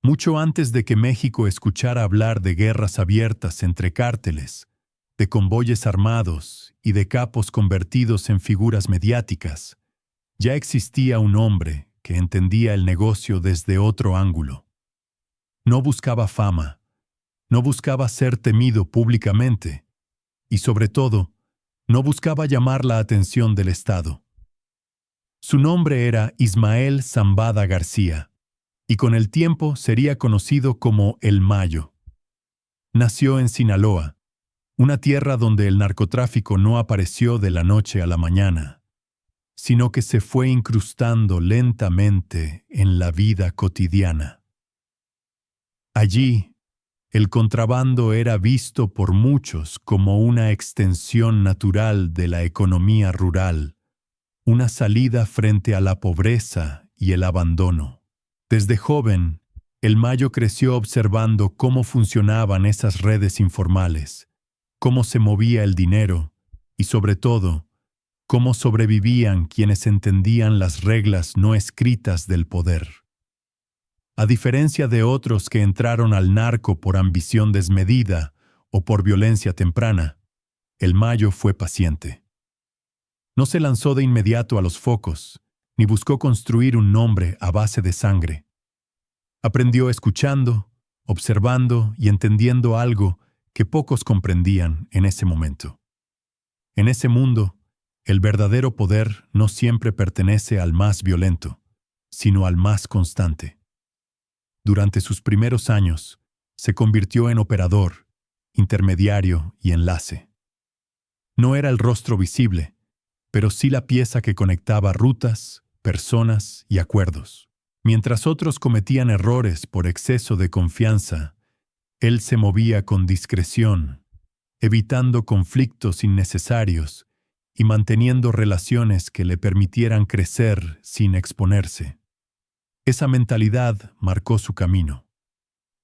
Mucho antes de que México escuchara hablar de guerras abiertas entre cárteles, de convoyes armados y de capos convertidos en figuras mediáticas, ya existía un hombre que entendía el negocio desde otro ángulo. No buscaba fama, no buscaba ser temido públicamente y, sobre todo, no buscaba llamar la atención del Estado. Su nombre era Ismael Zambada García, y con el tiempo sería conocido como El Mayo. Nació en Sinaloa, una tierra donde el narcotráfico no apareció de la noche a la mañana, sino que se fue incrustando lentamente en la vida cotidiana. Allí, el contrabando era visto por muchos como una extensión natural de la economía rural, una salida frente a la pobreza y el abandono. Desde joven, el Mayo creció observando cómo funcionaban esas redes informales, cómo se movía el dinero y, sobre todo, cómo sobrevivían quienes entendían las reglas no escritas del poder. A diferencia de otros que entraron al narco por ambición desmedida o por violencia temprana, el Mayo fue paciente. No se lanzó de inmediato a los focos, ni buscó construir un nombre a base de sangre. Aprendió escuchando, observando y entendiendo algo que pocos comprendían en ese momento. En ese mundo, el verdadero poder no siempre pertenece al más violento, sino al más constante. Durante sus primeros años, se convirtió en operador, intermediario y enlace. No era el rostro visible, pero sí la pieza que conectaba rutas, personas y acuerdos. Mientras otros cometían errores por exceso de confianza, él se movía con discreción, evitando conflictos innecesarios y manteniendo relaciones que le permitieran crecer sin exponerse. Esa mentalidad marcó su camino.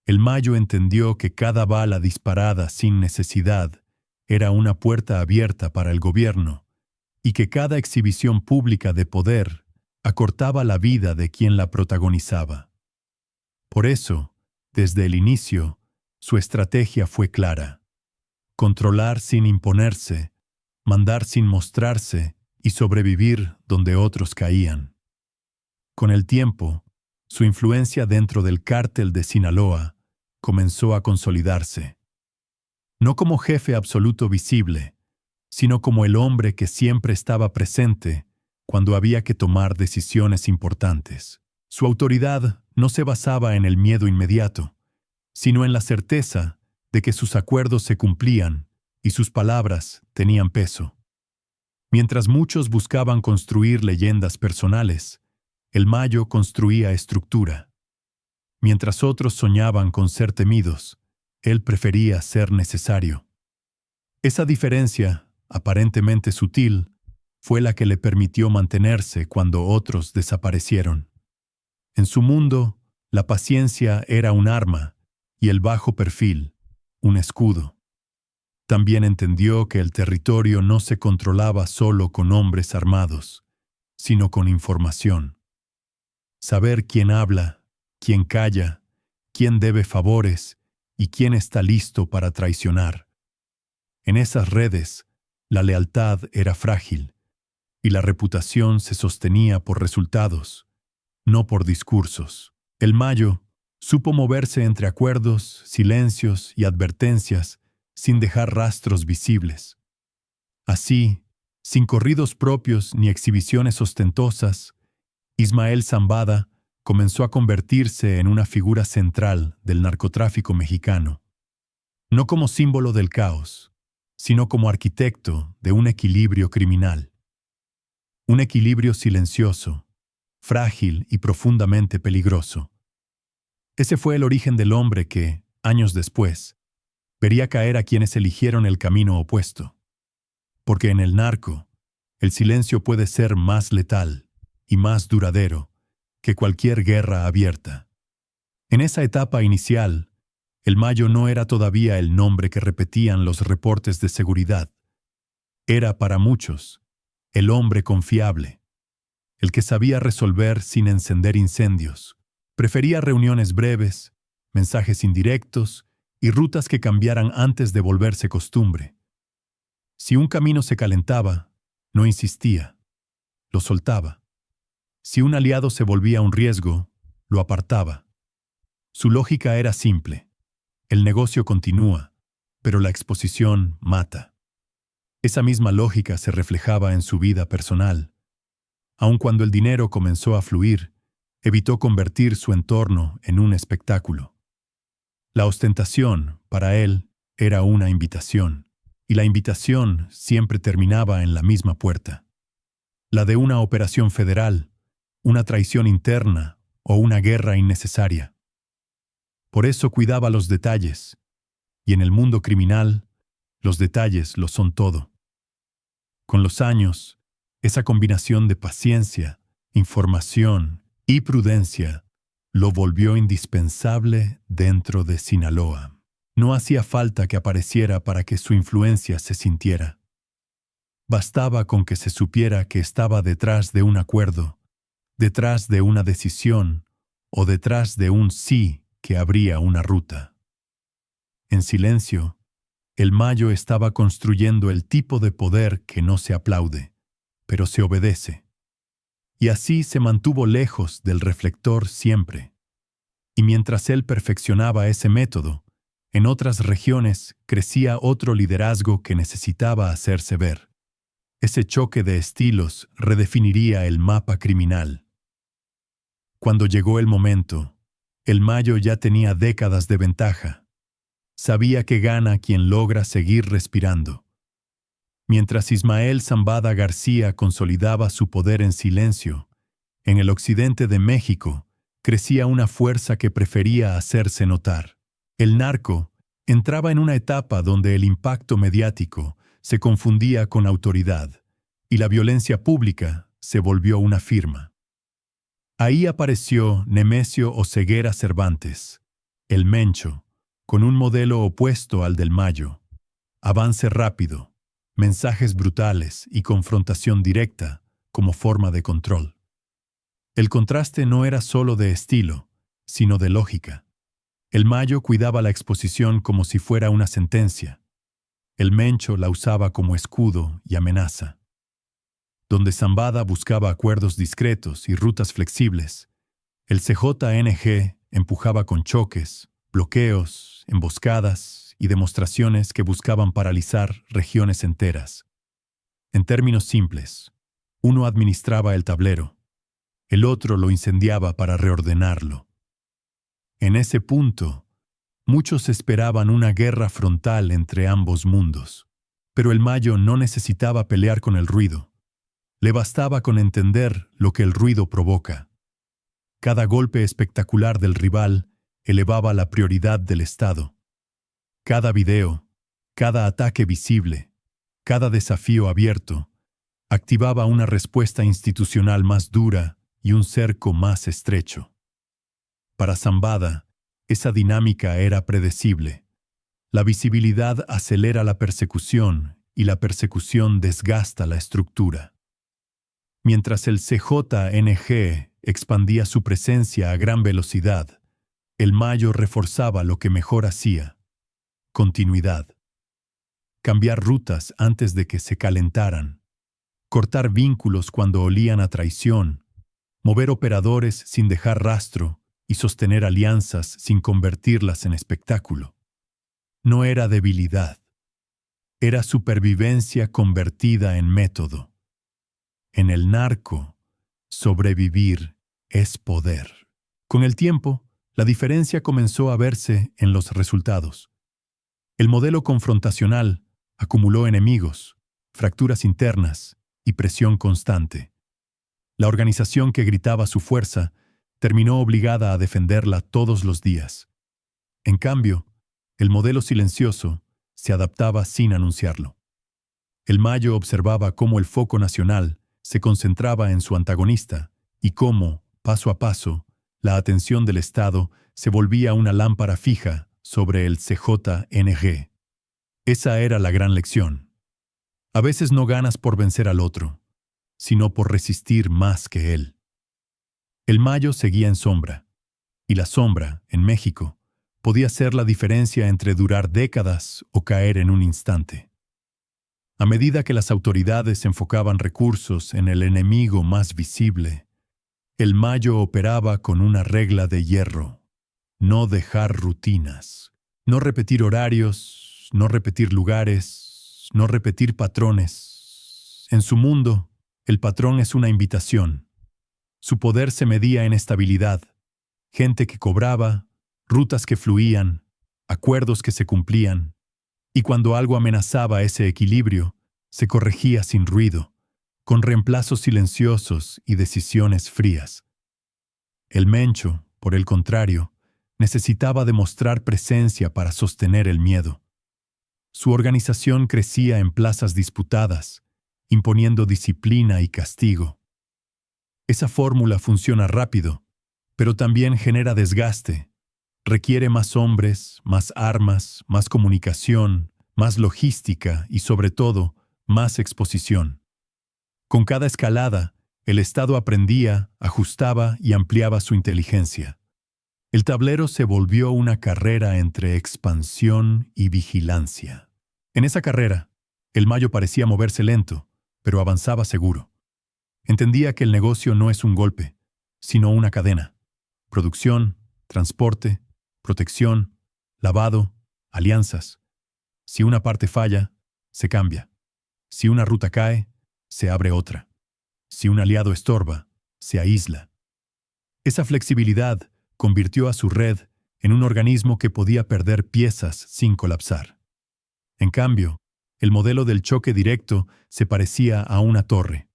El Mayo entendió que cada bala disparada sin necesidad era una puerta abierta para el gobierno y que cada exhibición pública de poder acortaba la vida de quien la protagonizaba. Por eso, desde el inicio, su estrategia fue clara: controlar sin imponerse, mandar sin mostrarse y sobrevivir donde otros caían. Con el tiempo, su influencia dentro del cártel de Sinaloa comenzó a consolidarse. No como jefe absoluto visible, sino como el hombre que siempre estaba presente cuando había que tomar decisiones importantes. Su autoridad no se basaba en el miedo inmediato, sino en la certeza de que sus acuerdos se cumplían y sus palabras tenían peso. Mientras muchos buscaban construir leyendas personales, el Mayo construía estructura. Mientras otros soñaban con ser temidos, él prefería ser necesario. Esa diferencia, aparentemente sutil, fue la que le permitió mantenerse cuando otros desaparecieron. En su mundo, la paciencia era un arma y el bajo perfil, un escudo. También entendió que el territorio no se controlaba solo con hombres armados, sino con información. Saber quién habla, quién calla, quién debe favores y quién está listo para traicionar. En esas redes, la lealtad era frágil y la reputación se sostenía por resultados, no por discursos. El Mayo supo moverse entre acuerdos, silencios y advertencias sin dejar rastros visibles. Así, sin corridos propios ni exhibiciones ostentosas, Ismael Zambada comenzó a convertirse en una figura central del narcotráfico mexicano, no como símbolo del caos, sino como arquitecto de un equilibrio criminal. Un equilibrio silencioso, frágil y profundamente peligroso. Ese fue el origen del hombre que, años después, vería caer a quienes eligieron el camino opuesto. Porque en el narco, el silencio puede ser más letal y más duradero que cualquier guerra abierta. En esa etapa inicial, el Mayo no era todavía el nombre que repetían los reportes de seguridad. Era para muchos el hombre confiable, el que sabía resolver sin encender incendios, Prefería reuniones breves, mensajes indirectos y rutas que cambiaran antes de volverse costumbre. Si un camino se calentaba, no insistía, lo soltaba. Si un aliado se volvía un riesgo, lo apartaba. Su lógica era simple. El negocio continúa, pero la exposición mata. Esa misma lógica se reflejaba en su vida personal. Aun cuando el dinero comenzó a fluir, evitó convertir su entorno en un espectáculo. La ostentación, para él, era una invitación, y la invitación siempre terminaba en la misma puerta. La de una operación federal, una traición interna o una guerra innecesaria. Por eso cuidaba los detalles, y en el mundo criminal, los detalles lo son todo. Con los años, esa combinación de paciencia, información y prudencia lo volvió indispensable dentro de Sinaloa. No hacía falta que apareciera para que su influencia se sintiera. Bastaba con que se supiera que estaba detrás de un acuerdo, detrás de una decisión o detrás de un sí que abría una ruta. En silencio, el Mayo estaba construyendo el tipo de poder que no se aplaude, pero se obedece. Y así se mantuvo lejos del reflector siempre. Y mientras él perfeccionaba ese método, en otras regiones crecía otro liderazgo que necesitaba hacerse ver. Ese choque de estilos redefiniría el mapa criminal. Cuando llegó el momento, el Mayo ya tenía décadas de ventaja. Sabía que gana quien logra seguir respirando. Mientras Ismael Zambada García consolidaba su poder en silencio, en el occidente de México crecía una fuerza que prefería hacerse notar. El narco entraba en una etapa donde el impacto mediático se confundía con autoridad y la violencia pública se volvió una firma. Ahí apareció Nemesio Oseguera Cervantes, el Mencho, con un modelo opuesto al del Mayo. Avance rápido, mensajes brutales y confrontación directa como forma de control. El contraste no era solo de estilo, sino de lógica. El Mayo cuidaba la exposición como si fuera una sentencia. El Mencho la usaba como escudo y amenaza. Donde Zambada buscaba acuerdos discretos y rutas flexibles, el CJNG empujaba con choques, bloqueos, emboscadas y demostraciones que buscaban paralizar regiones enteras. En términos simples, uno administraba el tablero, el otro lo incendiaba para reordenarlo. En ese punto, muchos esperaban una guerra frontal entre ambos mundos, pero el Mayo no necesitaba pelear con el ruido. Le bastaba con entender lo que el ruido provoca. Cada golpe espectacular del rival elevaba la prioridad del Estado. Cada video, cada ataque visible, cada desafío abierto, activaba una respuesta institucional más dura y un cerco más estrecho. Para Zambada, esa dinámica era predecible. La visibilidad acelera la persecución y la persecución desgasta la estructura. Mientras el CJNG expandía su presencia a gran velocidad, el Mayo reforzaba lo que mejor hacía: continuidad. Cambiar rutas antes de que se calentaran, cortar vínculos cuando olían a traición, mover operadores sin dejar rastro y sostener alianzas sin convertirlas en espectáculo. No era debilidad, era supervivencia convertida en método. En el narco, sobrevivir es poder. Con el tiempo, la diferencia comenzó a verse en los resultados. El modelo confrontacional acumuló enemigos, fracturas internas y presión constante. La organización que gritaba su fuerza terminó obligada a defenderla todos los días. En cambio, el modelo silencioso se adaptaba sin anunciarlo. El Mayo observaba cómo el foco nacional se concentraba en su antagonista y cómo, paso a paso, la atención del Estado se volvía una lámpara fija sobre el CJNG. Esa era la gran lección. A veces no ganas por vencer al otro, sino por resistir más que él. El Mayo seguía en sombra, Y la sombra, en México, podía ser la diferencia entre durar décadas o caer en un instante. A medida que las autoridades enfocaban recursos en el enemigo más visible, el Mayo operaba con una regla de hierro: no dejar rutinas, no repetir horarios, no repetir lugares, no repetir patrones. En su mundo, el patrón es una invitación. Su poder se medía en estabilidad, gente que cobraba, rutas que fluían, acuerdos que se cumplían, y cuando algo amenazaba ese equilibrio, se corregía sin ruido, con reemplazos silenciosos y decisiones frías. El Mencho, por el contrario, necesitaba demostrar presencia para sostener el miedo. Su organización crecía en plazas disputadas, imponiendo disciplina y castigo. Esa fórmula funciona rápido, pero también genera desgaste. Requiere más hombres, más armas, más comunicación, más logística y, sobre todo, más exposición. Con cada escalada, el Estado aprendía, ajustaba y ampliaba su inteligencia. El tablero se volvió una carrera entre expansión y vigilancia. En esa carrera, el Mayo parecía moverse lento, pero avanzaba seguro. Entendía que el negocio no es un golpe, sino una cadena. Producción, transporte, protección, lavado, alianzas. Si una parte falla, se cambia. Si una ruta cae, se abre otra. Si un aliado estorba, se aísla. Esa flexibilidad convirtió a su red en un organismo que podía perder piezas sin colapsar. En cambio, el modelo del choque directo se parecía a una torre,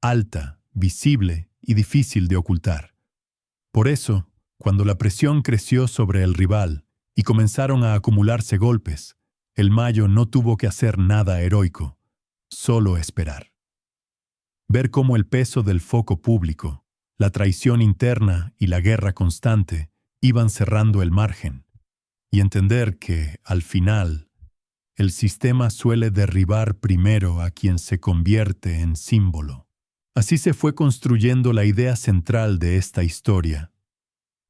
alta, visible y difícil de ocultar. Por eso, cuando la presión creció sobre el rival y comenzaron a acumularse golpes, el Mayo no tuvo que hacer nada heroico, solo esperar. Ver cómo el peso del foco público, la traición interna y la guerra constante iban cerrando el margen, y entender que, al final, el sistema suele derribar primero a quien se convierte en símbolo. Así se fue construyendo la idea central de esta historia.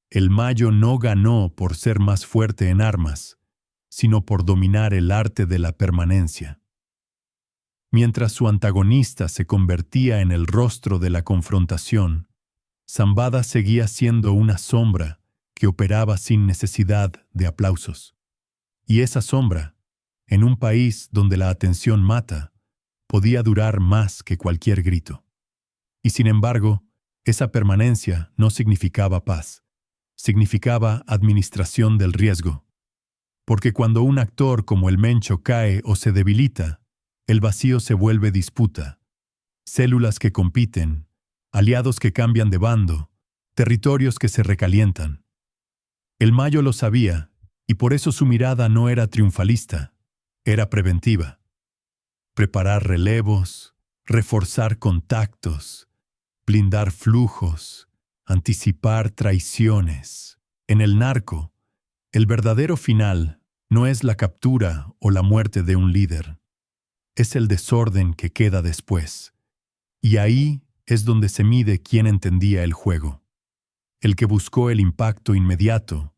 El Mayo no ganó por ser más fuerte en armas, sino por dominar el arte de la permanencia. Mientras su antagonista se convertía en el rostro de la confrontación, Zambada seguía siendo una sombra que operaba sin necesidad de aplausos. Y esa sombra, en un país donde la atención mata, podía durar más que cualquier grito. Y sin embargo, esa permanencia no significaba paz, significaba administración del riesgo. Porque cuando un actor como el Mencho cae o se debilita, el vacío se vuelve disputa. Células que compiten, aliados que cambian de bando, territorios que se recalientan. El Mayo lo sabía, y por eso su mirada no era triunfalista, era preventiva. Preparar relevos, reforzar contactos, blindar flujos, anticipar traiciones. En el narco, el verdadero final no es la captura o la muerte de un líder, es el desorden que queda después. Y ahí es donde se mide quién entendía el juego. El que buscó el impacto inmediato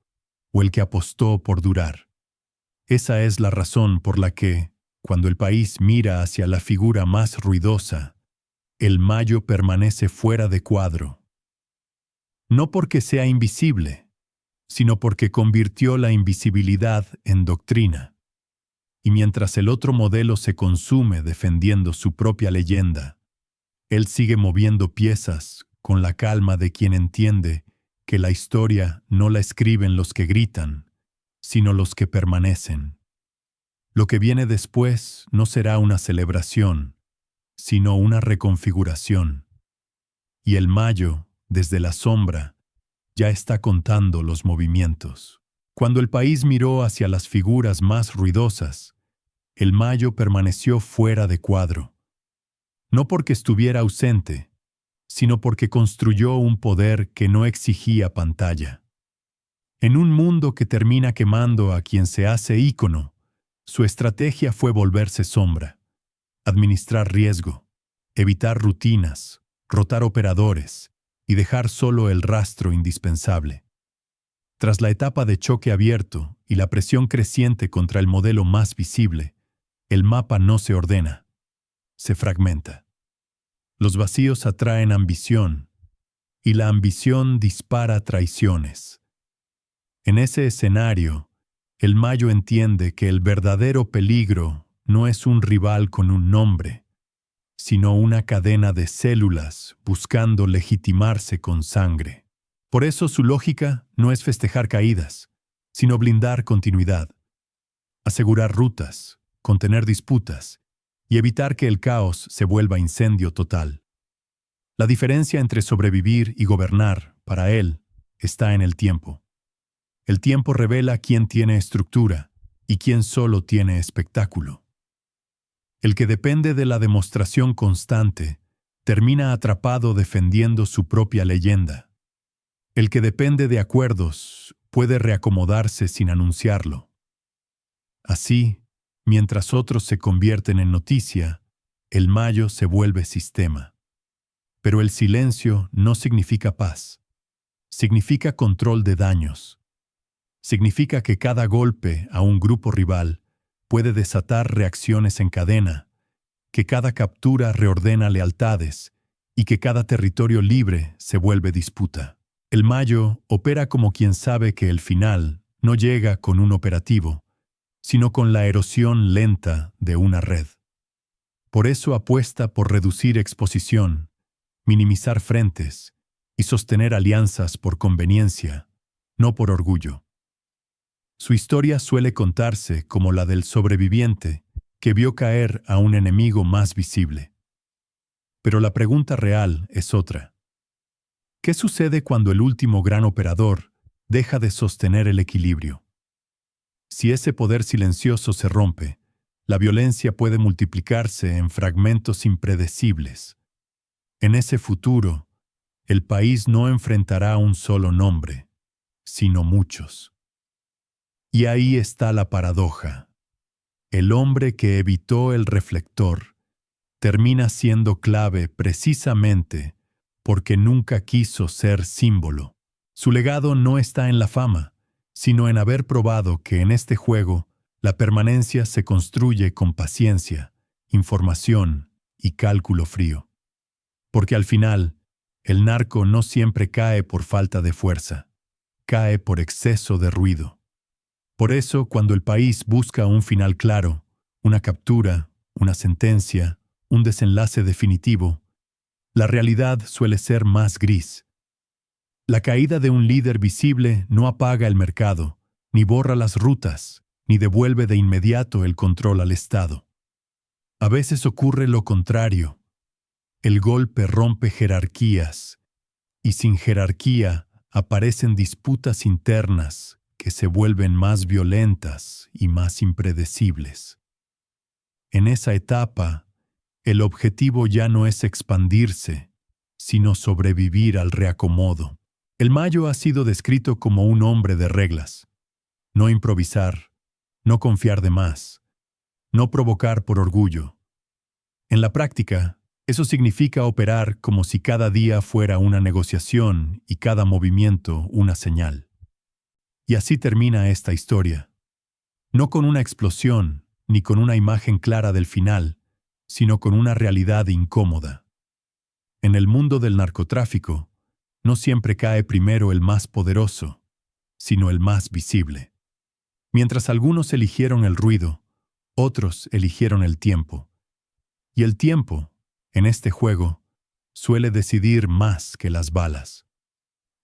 o el que apostó por durar. Esa es la razón por la que, cuando el país mira hacia la figura más ruidosa, el Mayo permanece fuera de cuadro. No porque sea invisible, sino porque convirtió la invisibilidad en doctrina. Y mientras el otro modelo se consume defendiendo su propia leyenda, él sigue moviendo piezas con la calma de quien entiende que la historia no la escriben los que gritan, sino los que permanecen. Lo que viene después no será una celebración, sino una reconfiguración. Y el Mayo, desde la sombra, ya está contando los movimientos. Cuando el país miró hacia las figuras más ruidosas, el Mayo permaneció fuera de cuadro. No porque estuviera ausente, sino porque construyó un poder que no exigía pantalla. En un mundo que termina quemando a quien se hace ícono, su estrategia fue volverse sombra, administrar riesgo, evitar rutinas, rotar operadores y dejar solo el rastro indispensable. Tras la etapa de choque abierto y la presión creciente contra el modelo más visible, el mapa no se ordena, se fragmenta. Los vacíos atraen ambición, y la ambición dispara traiciones. En ese escenario, el Mayo entiende que el verdadero peligro no es un rival con un nombre, sino una cadena de células buscando legitimarse con sangre. Por eso su lógica no es festejar caídas, sino blindar continuidad, asegurar rutas, contener disputas y evitar que el caos se vuelva incendio total. La diferencia entre sobrevivir y gobernar, para él, está en el tiempo. El tiempo revela quién tiene estructura y quién solo tiene espectáculo. El que depende de la demostración constante termina atrapado defendiendo su propia leyenda. El que depende de acuerdos puede reacomodarse sin anunciarlo. Así, mientras otros se convierten en noticia, el Mayo se vuelve sistema. Pero el silencio no significa paz. Significa control de daños. Significa que cada golpe a un grupo rival puede desatar reacciones en cadena, que cada captura reordena lealtades y que cada territorio libre se vuelve disputa. El Mayo opera como quien sabe que el final no llega con un operativo, sino con la erosión lenta de una red. Por eso apuesta por reducir exposición, minimizar frentes y sostener alianzas por conveniencia, no por orgullo. Su historia suele contarse como la del sobreviviente que vio caer a un enemigo más visible. Pero la pregunta real es otra. ¿Qué sucede cuando el último gran operador deja de sostener el equilibrio? Si ese poder silencioso se rompe, la violencia puede multiplicarse en fragmentos impredecibles. En ese futuro, el país no enfrentará un solo nombre, sino muchos. Y ahí está la paradoja. El hombre que evitó el reflector termina siendo clave precisamente porque nunca quiso ser símbolo. Su legado no está en la fama, sino en haber probado que en este juego la permanencia se construye con paciencia, información y cálculo frío. Porque al final, el narco no siempre cae por falta de fuerza, cae por exceso de ruido. Por eso, cuando el país busca un final claro, una captura, una sentencia, un desenlace definitivo, la realidad suele ser más gris. La caída de un líder visible no apaga el mercado, ni borra las rutas, ni devuelve de inmediato el control al Estado. A veces ocurre lo contrario. El golpe rompe jerarquías, y sin jerarquía aparecen disputas internas que se vuelven más violentas y más impredecibles. En esa etapa, el objetivo ya no es expandirse, sino sobrevivir al reacomodo. El Mayo ha sido descrito como un hombre de reglas. No improvisar, no confiar de más, no provocar por orgullo. En la práctica, eso significa operar como si cada día fuera una negociación y cada movimiento una señal. Y así termina esta historia. No con una explosión, ni con una imagen clara del final, sino con una realidad incómoda. En el mundo del narcotráfico, no siempre cae primero el más poderoso, sino el más visible. Mientras algunos eligieron el ruido, otros eligieron el tiempo. Y el tiempo, en este juego, suele decidir más que las balas.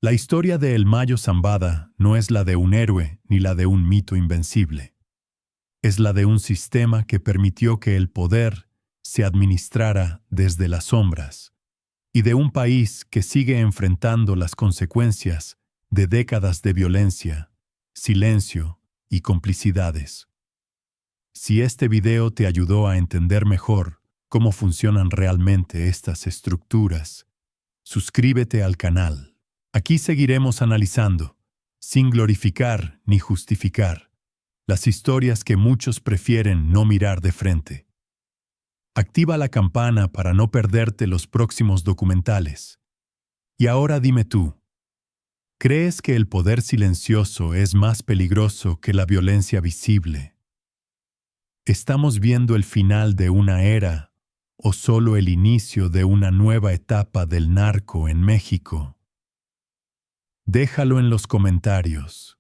La historia de El Mayo Zambada no es la de un héroe ni la de un mito invencible. Es la de un sistema que permitió que el poder se administrara desde las sombras y de un país que sigue enfrentando las consecuencias de décadas de violencia, silencio y complicidades. Si este video te ayudó a entender mejor cómo funcionan realmente estas estructuras, suscríbete al canal. Aquí seguiremos analizando, sin glorificar ni justificar, las historias que muchos prefieren no mirar de frente. Activa la campana para no perderte los próximos documentales. Y ahora dime tú, ¿Crees que el poder silencioso es más peligroso que la violencia visible? ¿Estamos viendo el final de una era o solo el inicio de una nueva etapa del narco en México? Déjalo en los comentarios.